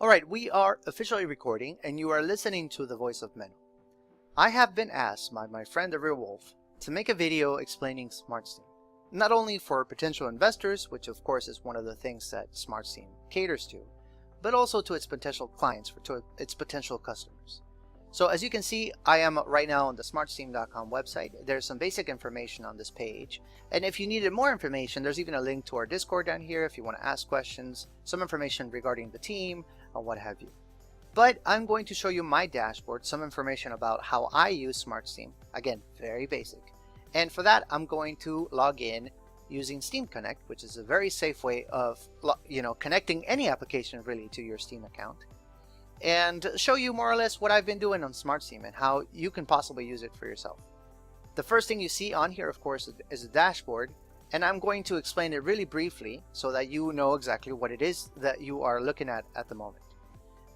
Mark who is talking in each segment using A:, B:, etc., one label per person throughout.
A: Alright, we are officially recording and you are listening to the voice of Menno. I have been asked by my friend the Real Wolf to make a video explaining Smartsteem. Not only for potential investors, which of course is one of the things that Smartsteem caters to, but also to its potential clients, to its potential customers. So as you can see, I am right now on the smartsteam.com website. There's some basic information on this page. And if you needed more information, there's even a link to our Discord down here if you want to ask questions, some information regarding the team, or what have you. But I'm going to show you my dashboard, some information about how I use Smartsteem. Again, very basic. And for that, I'm going to log in using Steam Connect, which is a very safe way of connecting any application really to your Steam account, and show you more or less what I've been doing on Smartsteem and how you can possibly use it for yourself. The first thing you see on here, of course, is a dashboard, and I'm going to explain it really briefly so that you know exactly what it is that you are looking at the moment.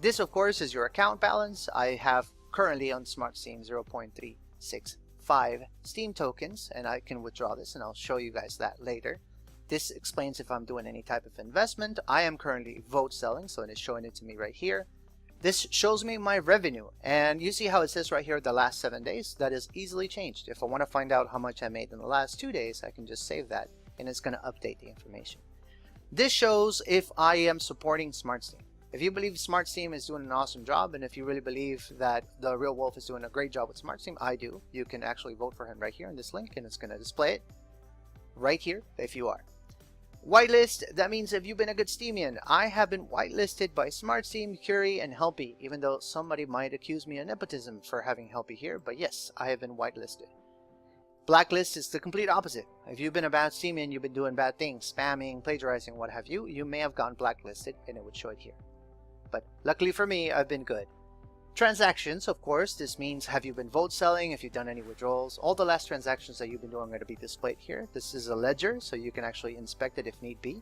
A: This, of course, is your account balance. I have currently on Smartsteem 0.365 Steam tokens, and I can withdraw this, and I'll show you guys that later. This explains if I'm doing any type of investment. I am currently vote selling, so it is showing it to me right here. This shows me my revenue, and you see how it says right here the last 7 days. That is easily changed. If I want to find out how much I made in the last 2 days, I can just save that and it's going to update the information. This shows if I am supporting Smartsteem. If you believe Smartsteem is doing an awesome job, and if you really believe that the Real Wolf is doing a great job with Smartsteem, I do. You can actually vote for him right here in this link, and it's going to display it right here if you are. Whitelist, that means if you've been a good Steemian. I have been whitelisted by Smartsteem, Curie, and Helpy, even though somebody might accuse me of nepotism for having Helpy here, but yes, I have been whitelisted. Blacklist is the complete opposite. If you've been a bad Steemian, you've been doing bad things, spamming, plagiarizing, what have you, you may have gotten blacklisted, and it would show it here. But luckily for me, I've been good. Transactions, of course, this means have you been vote selling, if you've done any withdrawals. All the last transactions that you've been doing are going to be displayed here. This is a ledger, so you can actually inspect it if need be.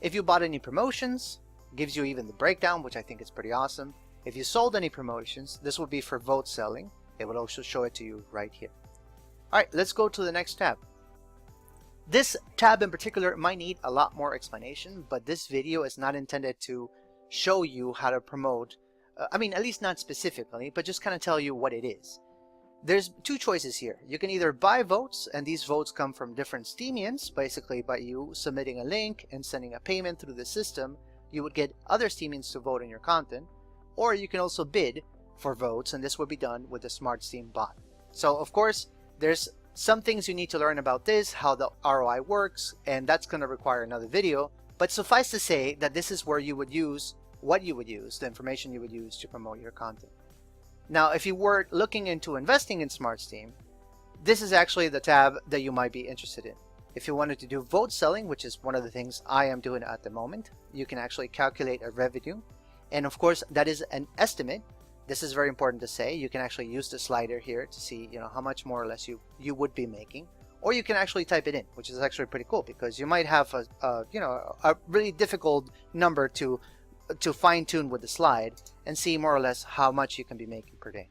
A: If you bought any promotions, gives you even the breakdown, which I think is pretty awesome. If you sold any promotions, this would be for vote selling. It would also show it to you right here. Alright, let's go to the next tab. This tab in particular might need a lot more explanation, but this video is not intended to show you how to promote. At least not specifically, but just kind of tell you what it is. There's two choices here. You can either buy votes, and these votes come from different Steemians. Basically, by you submitting a link and sending a payment through the system, you would get other Steemians to vote on your content. Or you can also bid for votes, and this would be done with the Smartsteem bot. So, of course, there's some things you need to learn about this, how the ROI works, and that's going to require another video. But suffice to say that this is where you would use the information you would use to promote your content. Now, if you were looking into investing in Smartsteem, this is actually the tab that you might be interested in. If you wanted to do vote selling, which is one of the things I am doing at the moment, you can actually calculate a revenue. And of course, that is an estimate. This is very important to say. You can actually use the slider here to see, how much more or less you would be making. Or you can actually type it in, which is actually pretty cool, because you might have a really difficult number to fine-tune with the slide and see more or less how much you can be making per day.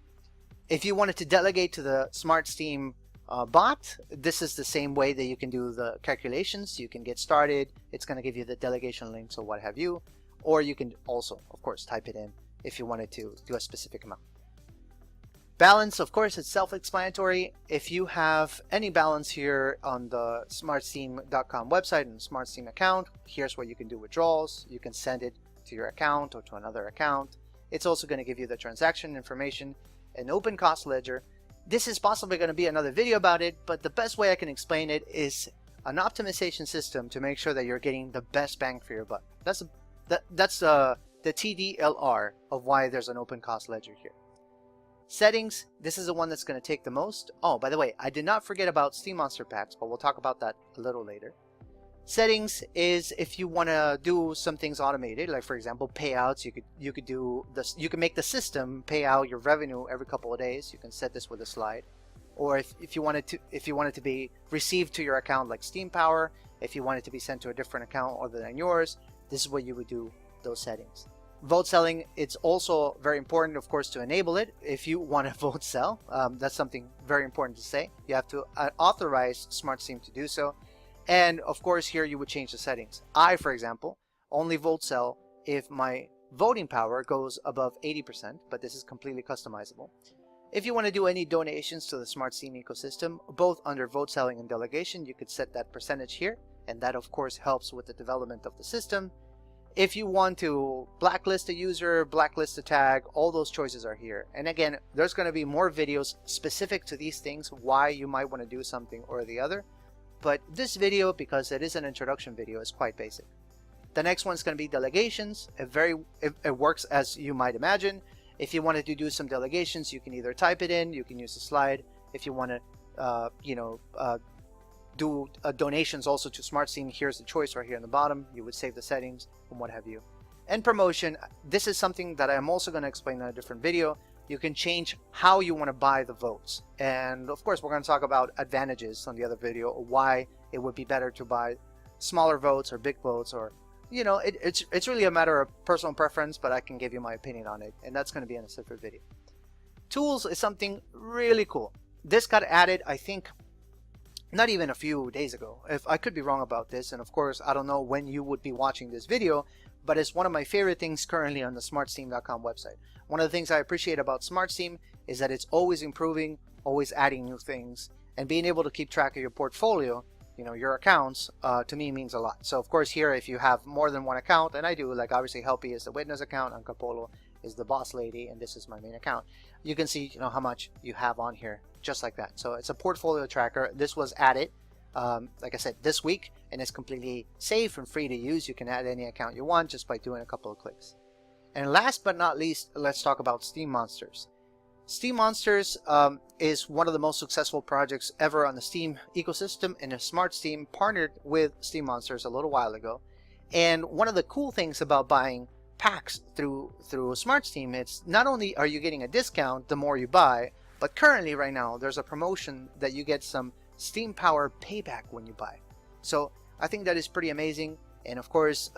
A: If you wanted to delegate to the Smartsteem bot, this is the same way that you can do the calculations. You can get started. It's going to give you the delegation links or what have you. Or you can also, of course, type it in if you wanted to do a specific amount. Balance, of course, it's self-explanatory. If you have any balance here on the smartsteam.com website and Smartsteem account, here's where you can do withdrawals. You can send it to your account or to another account. It's also going to give you the transaction information, an open cost ledger. This is possibly going to be another video about it, but the best way I can explain it is an optimization system to make sure that you're getting the best bang for your buck. That's the TDLR of why there's an open cost ledger here. Settings, this is the one that's going to take the most. Oh, by the way, I did not forget about Steam Monster Packs, but we'll talk about that a little later. Settings is if you want to do some things automated, like for example payouts. You could do this. You can make the system pay out your revenue every couple of days. You can set this with a slide. Or if you want it to be received to your account, like Steam Power. If you want it to be sent to a different account other than yours, this is what you would do those settings. Vote selling, it's also very important, of course, to enable it. If you want to vote sell, that's something very important to say. You have to authorize Smartsteem to do so. And of course, here you would change the settings. I, for example, only vote sell if my voting power goes above 80%, but this is completely customizable. If you want to do any donations to the Smartsteem ecosystem, both under vote selling and delegation, you could set that percentage here, and that of course helps with the development of the system. If you want to blacklist a user, blacklist a tag, all those choices are here. And again, there's going to be more videos specific to these things, why you might want to do something or the other. But this video, because it is an introduction video, is quite basic. The next one is going to be delegations. It works as you might imagine. If you wanted to do some delegations, you can either type it in, you can use a slide. If you want to, do donations also to Smartsteem, here's the choice right here in the bottom. You would save the settings and what have you. And promotion, this is something that I'm also going to explain in a different video. You can change how you want to buy the votes. And of course, we're going to talk about advantages on the other video, why it would be better to buy smaller votes or big votes, or it's really a matter of personal preference, but I can give you my opinion on it, and that's going to be in a separate video. Tools is something really cool. This got added, I think, not even a few days ago. If I could be wrong about this, and of course I don't know when you would be watching this video, but it's one of my favorite things currently on the smartsteem.com website. One of the things I appreciate about Smartsteem is that it's always improving, always adding new things, and being able to keep track of your portfolio, your accounts, to me means a lot. So of course here, if you have more than one account, and I do, like obviously Helpy is the witness account, Ancapolo is the boss lady, and this is my main account. You can see how much you have on here, just like that. So it's a portfolio tracker. This was added, like I said, this week, and it's completely safe and free to use. You can add any account you want just by doing a couple of clicks. And last but not least, let's talk about Steam Monsters. Steam Monsters is one of the most successful projects ever on the Steam ecosystem, and Smartsteem partnered with Steam Monsters a little while ago. And one of the cool things about buying packs through Smartsteem, it's not only are you getting a discount the more you buy, but currently right now there's a promotion that you get some Steam Power payback when you buy. So I think that is pretty amazing. And of course,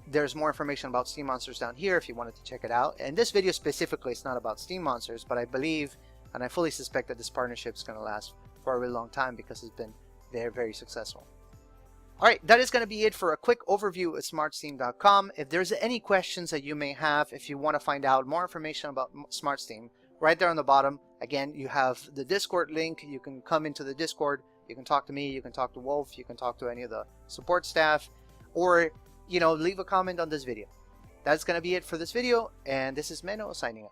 A: there's more information about Steam Monsters down here if you wanted to check it out. And this video specifically is not about Steam Monsters, but I believe and I fully suspect that this partnership is going to last for a really long time because it's been very, very successful. Alright, that is going to be it for a quick overview of smartsteem.com. If there's any questions that you may have, if you want to find out more information about Smartsteem, right there on the bottom, again, you have the Discord link. You can come into the Discord. You can talk to me. You can talk to Wolf. You can talk to any of the support staff. Or, leave a comment on this video. That's going to be it for this video. And this is Menno signing out.